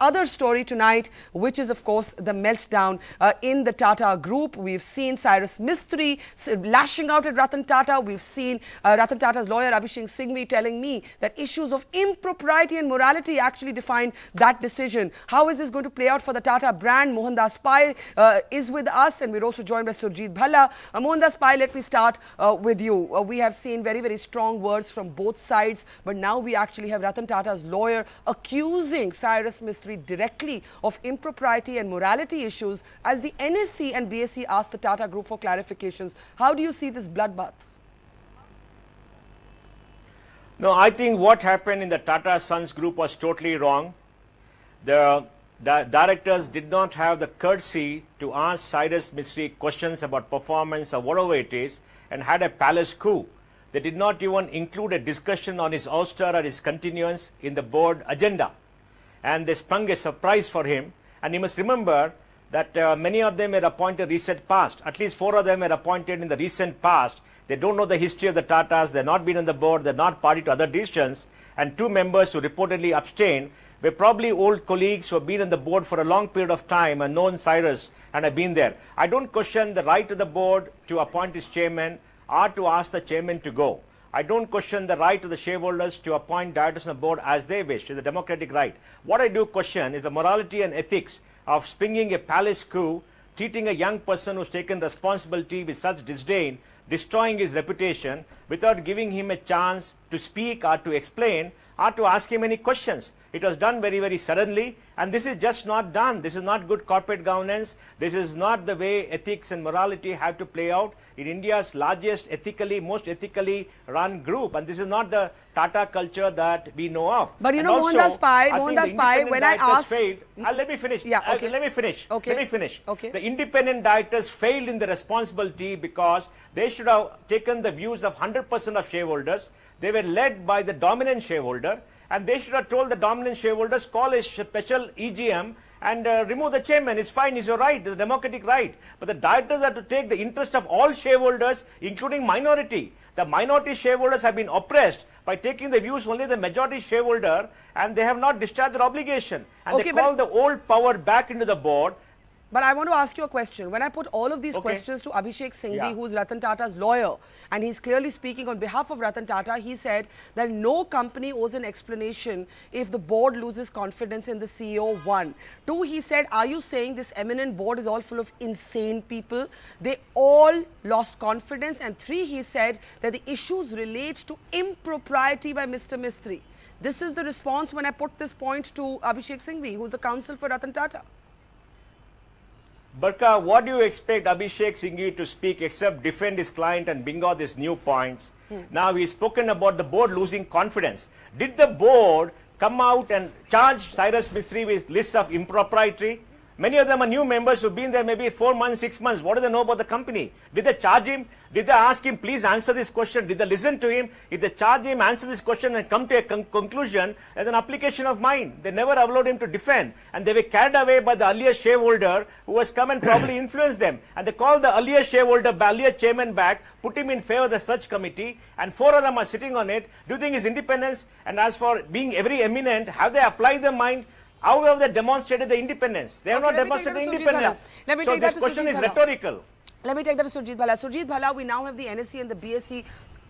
Other story tonight, which is of course the meltdown in the Tata group. We've seen Cyrus Mistry lashing out at Ratan Tata. We've seen Ratan Tata's lawyer Abhishek Singhvi telling me that issues of impropriety and morality actually defined that decision. How is this going to play out for the Tata brand? Mohandas Pai is with us, and we're also joined by Surjit Bhalla. Mohandas Pai, let me start with you. We have seen very, very strong words from both sides, but now we actually have Ratan Tata's lawyer accusing Cyrus Mistry directly of impropriety and morality issues as the NSC and BSc asked the Tata group for clarifications. How do you see this bloodbath? No, I think what happened in the Tata Sons group was totally wrong. The directors did not have the courtesy to ask Cyrus Mistry questions about performance or whatever it is, and had a palace coup. They did not even include a discussion on his ouster or his continuance in the board agenda. And they sprung a surprise for him. And you must remember that many of them were appointed recent past. At least 4 of them were appointed in the recent past. They don't know the history of the Tatas. They've not been on the board. They're not party to other decisions. And 2 members who reportedly abstained were probably old colleagues who have been on the board for a long period of time and known Cyrus and have been there. I don't question the right of the board to appoint its chairman or to ask the chairman to go. I don't question the right of the shareholders to appoint directors on the board as they wish. It's a democratic right. What I do question is the morality and ethics of springing a palace coup, treating a young person who's taken responsibility with such disdain, destroying his reputation without giving him a chance to speak or to explain or to ask him any questions. It was done very, very suddenly, and this is just not done. This is not good corporate governance. This is not the way ethics and morality have to play out in India's largest most ethically run group. And this is not the Tata culture that we know of. But you know, Mohandas Pai, when I asked... Failed, let me finish. Yeah, okay. Let me finish. Okay. Let me finish. Okay. The independent directors failed in the responsibility because they should have taken the views of 100% of shareholders. They were led by the dominant shareholder, and they should have told the dominant shareholders, call a special EGM and remove the chairman. It's fine, it's your right, it's a democratic right. But the directors have to take the interest of all shareholders, including minority. The minority shareholders have been oppressed by taking the views only of the majority shareholder, and they have not discharged their obligation. And they call the old power back into the board. But I want to ask you a question. When I put all of these questions to Abhishek Singhvi, who's Ratan Tata's lawyer, and he's clearly speaking on behalf of Ratan Tata, he said that no company owes an explanation if the board loses confidence in the CEO. 1. 2, he said, are you saying this eminent board is all full of insane people? They all lost confidence. And 3, he said that the issues relate to impropriety by Mr. Mistry. This is the response when I put this point to Abhishek Singhvi, who's the counsel for Ratan Tata. Barka, what do you expect Abhishek Singhvi to speak except defend his client and bring out these new points? Now he's spoken about the board losing confidence. Did the board come out and charge Cyrus Mistry with lists of impropriety? Many of them are new members who've been there maybe 4 months, 6 months. What do they know about the company? Did they charge him? Did they ask him, please answer this question? Did they listen to him? If they charge him, answer this question and come to a conclusion as an application of mine. They never allowed him to defend. And they were carried away by the earlier shareholder who has come and probably influenced them. And they called the earlier shareholder, earlier chairman back, put him in favor of the search committee, and 4 of them are sitting on it. Do you think his independence? And as for being very eminent, have they applied their mind? How have they demonstrated the independence? They have not demonstrated independence. So this question is rhetorical. Let me take that to Surjit Bhalla. Surjit Bhalla, we now have the NSC and the BSc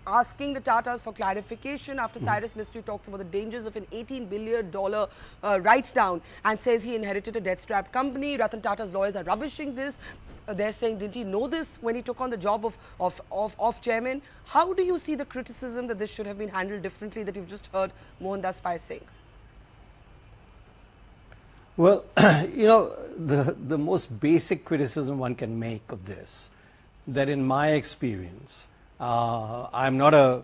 asking the Tatas for clarification after Cyrus Mistry talks about the dangers of an $18 billion write-down and says he inherited a debt-strapped company. Ratan Tata's lawyers are rubbishing this. They're saying, didn't he know this when he took on the job of chairman? How do you see the criticism that this should have been handled differently that you've just heard Mohandas Pai saying? Well, you know, the most basic criticism one can make of this, that in my experience, I'm not a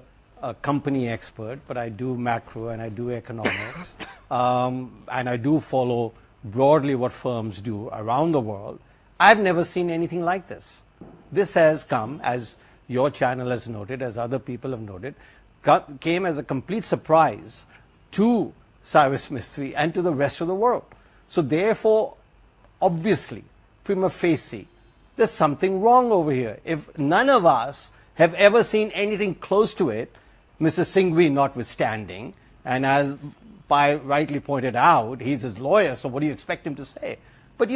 company expert, but I do macro and I do economics, and I do follow broadly what firms do around the world. I've never seen anything like this. This has come, as your channel has noted, as other people have noted, came as a complete surprise to Cyrus Mistry and to the rest of the world. So therefore, obviously, prima facie, there's something wrong over here. If none of us have ever seen anything close to it, Mr. Singhvi notwithstanding, and as Pai rightly pointed out, he's his lawyer, so what do you expect him to say? But,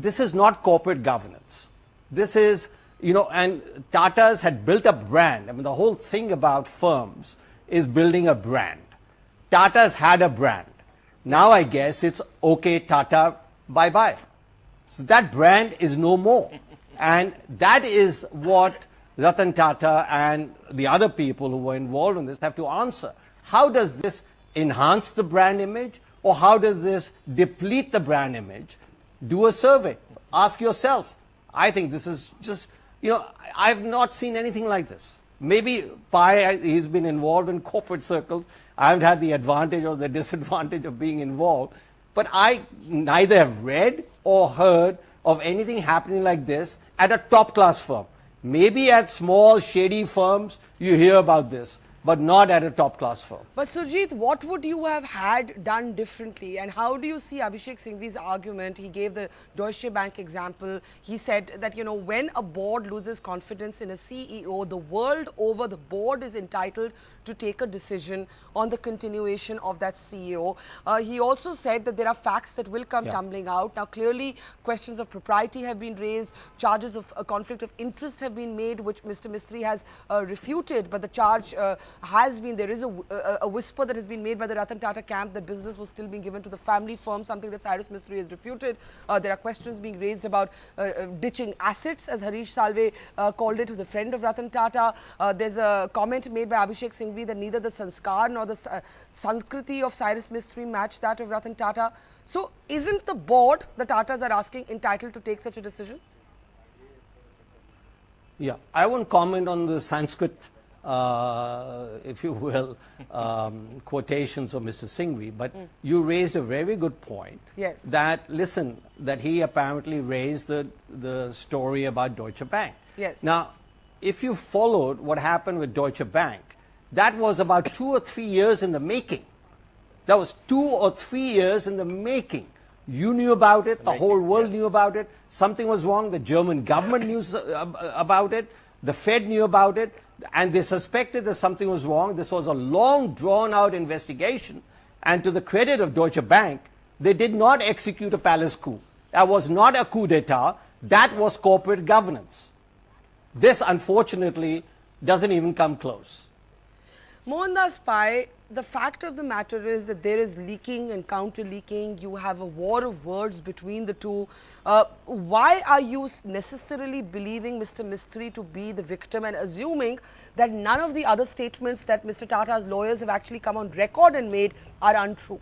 this is not corporate governance. This is, and Tata's had built a brand. I mean, the whole thing about firms is building a brand. Tata's had a brand. Now I guess it's okay, Tata, bye-bye. So that brand is no more. And that is what Ratan Tata and the other people who were involved in this have to answer. How does this enhance the brand image, or how does this deplete the brand image? Do a survey. Ask yourself. I think this is just, I've not seen anything like this. Maybe Pai, he's been involved in corporate circles. I haven't had the advantage or the disadvantage of being involved. But I neither have read or heard of anything happening like this at a top-class firm. Maybe at small, shady firms, you hear about this, but not at a top-class firm. But Surjit, what would you have had done differently? And how do you see Abhishek Singhvi's argument? He gave the Deutsche Bank example. He said that, when a board loses confidence in a CEO, the world over, the board is entitled to take a decision on the continuation of that CEO. He also said that there are facts that will come tumbling out. Now, clearly, questions of propriety have been raised, charges of a conflict of interest have been made, which Mr Mistry has refuted, but the charge has been, there is a whisper that has been made by the Ratan Tata camp that business was still being given to the family firm, something that Cyrus Mistry has refuted. There are questions being raised about ditching assets, as Harish Salve called it, who's a friend of Ratan Tata. There's a comment made by Abhishek Singhvi that neither the sanskar nor the sanskriti of Cyrus Mistry match that of Ratan Tata. So isn't the board, the Tatas are asking, entitled to take such a decision? Yeah, I won't comment on the Sanskrit, if you will, quotations of Mr. Singhvi, but you raised a very good point. Yes. That, listen, that he apparently raised the story about Deutsche Bank. Yes. Now, if you followed what happened with Deutsche Bank, that was about 2 or 3 years in the making. That was 2 or 3 years in the making. You knew about it, the whole world knew about it, something was wrong, the German government knew about it, the Fed knew about it, and they suspected that something was wrong. This was a long, drawn-out investigation, and to the credit of Deutsche Bank, they did not execute a palace coup. That was not a coup d'etat, that was corporate governance. This, unfortunately, doesn't even come close. Mohandas Pai, the fact of the matter is that there is leaking and counter-leaking. You have a war of words between the two. Why are you necessarily believing Mr. Mistry to be the victim and assuming that none of the other statements that Mr. Tata's lawyers have actually come on record and made are untrue?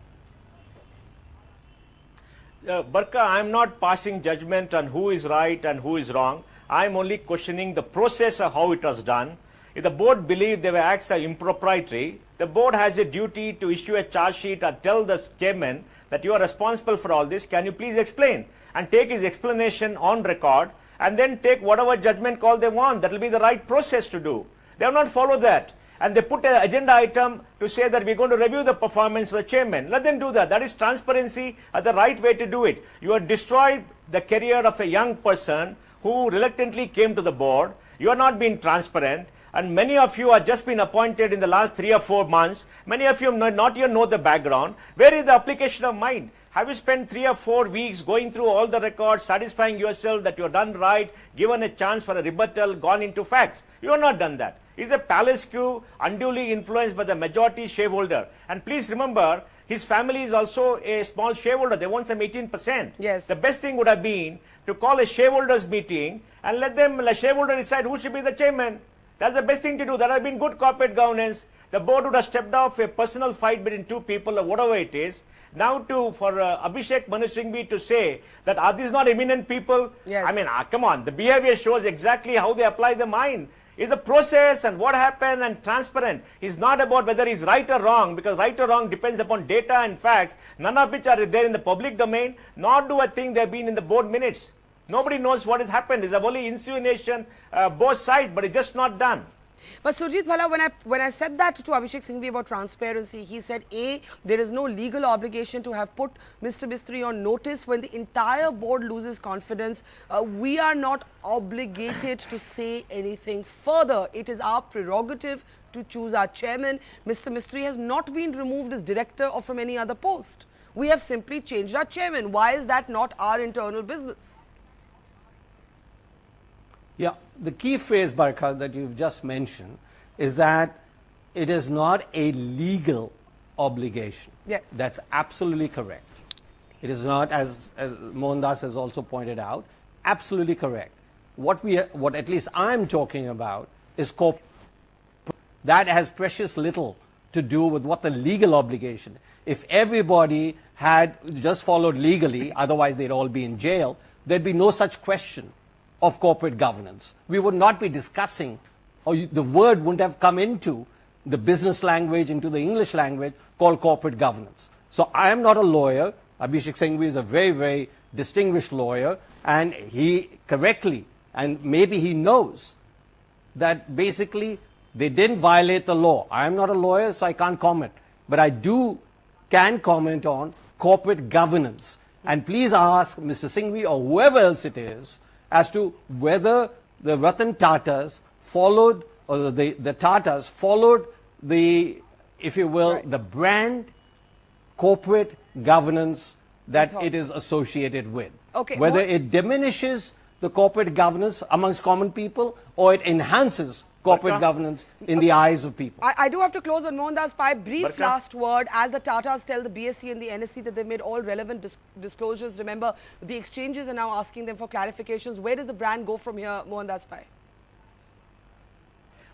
Barka, I am not passing judgment on who is right and who is wrong. I am only questioning the process of how it was done. If the board believed their acts are impropriety, the board has a duty to issue a charge sheet and tell the chairman that you are responsible for all this. Can you please explain? And take his explanation on record and then take whatever judgment call they want. That will be the right process to do. They have not followed that. And they put an agenda item to say that we're going to review the performance of the chairman. Let them do that. That is transparency and the right way to do it. You have destroyed the career of a young person who reluctantly came to the board. You are not being transparent. And many of you have just been appointed in the last 3 or 4 months. Many of you not even know the background. Where is the application of mind? Have you spent 3 or 4 weeks going through all the records, satisfying yourself that you have done right, given a chance for a rebuttal, gone into facts? You have not done that. Is the palace coup unduly influenced by the majority shareholder? And please remember, his family is also a small shareholder. They want some 18%. Yes. The best thing would have been to call a shareholders meeting and let the shareholder decide who should be the chairman. That's the best thing to do. That would have been good corporate governance. The board would have stepped off a personal fight between 2 people or whatever it is. Now for Abhishek Manu Singhvi to say that are these not eminent people? Yes. I mean, come on. The behavior shows exactly how they apply the mind. Is the process and what happened and transparent. It's not about whether he's right or wrong, because right or wrong depends upon data and facts, none of which are there in the public domain, nor do I think they've been in the board minutes. Nobody knows what has happened. It's a only insinuation, both sides, but it's just not done. But Surjit Bhala, when I said that to Abhishek Singhvi about transparency, he said, A, there is no legal obligation to have put Mr. Mistry on notice. When the entire board loses confidence, we are not obligated to say anything further. It is our prerogative to choose our chairman. Mr. Mistry has not been removed as director or from any other post. We have simply changed our chairman. Why is that not our internal business? Yeah, the key phrase, Barkha, that you've just mentioned is that it is not a legal obligation. Yes. That's absolutely correct. It is not, as Mohandas has also pointed out, absolutely correct. What at least I'm talking about is corporate. That has precious little to do with what the legal obligation. If everybody had just followed legally, otherwise they'd all be in jail, there'd be no such question of corporate governance. We would not be discussing, or the word wouldn't have come into the business language, into the English language, called corporate governance. So I am not a lawyer. Abhishek Singhvi is a very, very distinguished lawyer, and he correctly, and maybe he knows that basically they didn't violate the law. I am not a lawyer, so I can't comment. But I can comment on corporate governance. And please ask Mr. Singhvi or whoever else it is as to whether the Ratan Tatas followed, or the Tatas followed the, if you will, right, the brand corporate governance that Ethos. it is associated with. Okay, Whether what- it diminishes the corporate governance amongst common people or it enhances corporate Barkha? governance in the eyes of people. I do have to close, but Mohandas Pai, brief Barkha? last word. As the Tatas tell the BSE and the NSE that they've made all relevant disclosures. Remember, the exchanges are now asking them for clarifications. Where does the brand go from here, Mohandas Pai?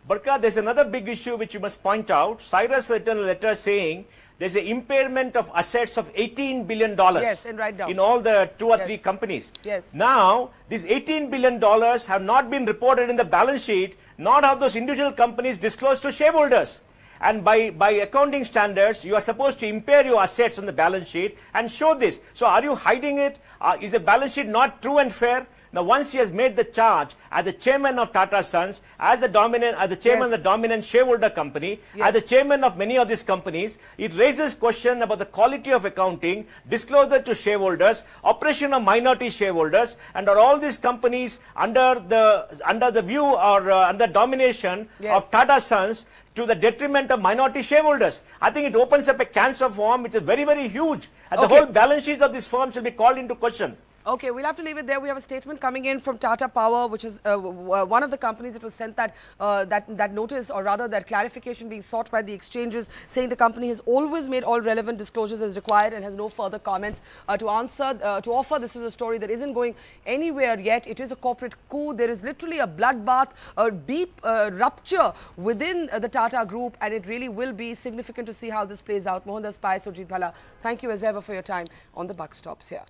Barkha, there's another big issue which you must point out. Cyrus written a letter saying there's an impairment of assets of $18 billion. Yes, in write-downs. In all the 2 or 3 Yes. companies. Yes. Now, these $18 billion have not been reported in the balance sheet, nor have those individual companies disclosed to shareholders. And by accounting standards, you are supposed to impair your assets on the balance sheet and show this. So are you hiding it? Is the balance sheet not true and fair? Now, once he has made the charge as the chairman of Tata Sons, as the chairman Yes. of the dominant shareholder company, Yes. as the chairman of many of these companies, it raises question about the quality of accounting, disclosure to shareholders, operation of minority shareholders, and are all these companies under the view or under domination Yes. of Tata Sons to the detriment of minority shareholders. I think it opens up a cancer form which is very, very huge, and the Okay. whole balance sheet of these firms will be called into question. Okay, we'll have to leave it there. We have a statement coming in from Tata Power, which is one of the companies that was sent that notice, or rather that clarification being sought by the exchanges, saying the company has always made all relevant disclosures as required and has no further comments to offer. This is a story that isn't going anywhere yet. It is a corporate coup. There is literally a bloodbath, a deep rupture within the Tata Group, and it really will be significant to see how this plays out. Mohandas Pai, Surjit Bhala, thank you as ever for your time on the Buck Stops here.